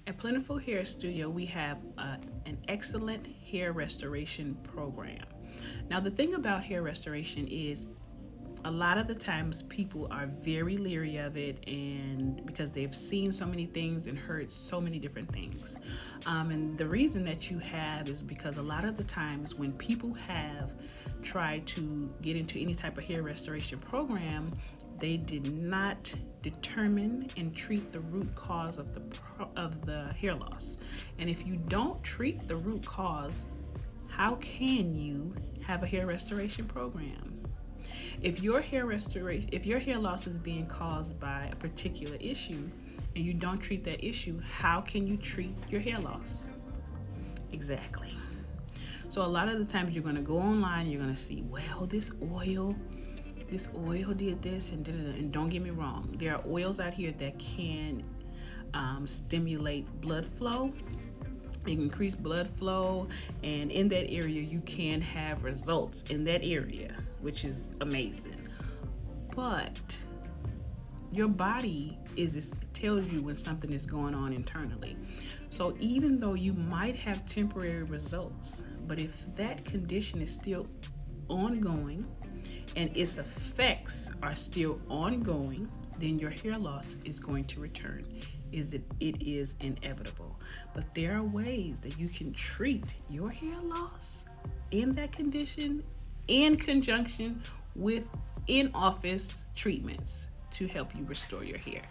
At Plentiful Hair Studio, we have an excellent hair restoration program. Now, the thing about hair restoration is a lot of the times people are very leery of it, and because they've seen so many things and heard so many different things. And the reason that you have is because a lot of the times when people have tried to get into any type of hair restoration program, they did not determine and treat the root cause of the hair loss. And if you don't treat the root cause, how can you have a hair restoration program? If your hair loss is being caused by a particular issue and you don't treat that issue, how can you treat your hair loss? Exactly. So a lot of the times you're going to go online, you're going to see, well, this oil did this and da-da-da. And don't get me wrong, there are oils out here that can stimulate blood flow, increase blood flow, and in that area you can have results in that area, which is amazing. But your body tells you when something is going on internally. So even though you might have temporary results, but if that condition is still ongoing and its effects are still ongoing, then your hair loss is going to return. It is inevitable. But there are ways that you can treat your hair loss in that condition in conjunction with in-office treatments to help you restore your hair.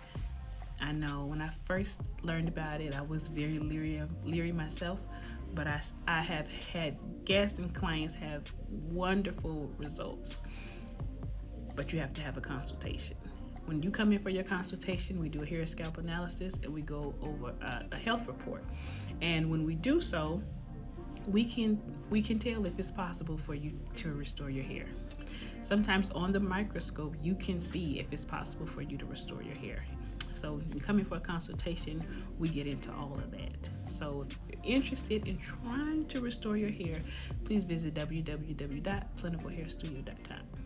I know when I first learned about it, I was very leery myself, but I have had guests and clients have wonderful results. But you have to have a consultation. When you come in for your consultation, we do a hair and scalp analysis and we go over a health report. And when we do so, we can tell if it's possible for you to restore your hair. Sometimes on the microscope, you can see if it's possible for you to restore your hair. So when you come in for a consultation, we get into all of that. So if you're interested in trying to restore your hair, please visit www.plentifulhairstudio.com.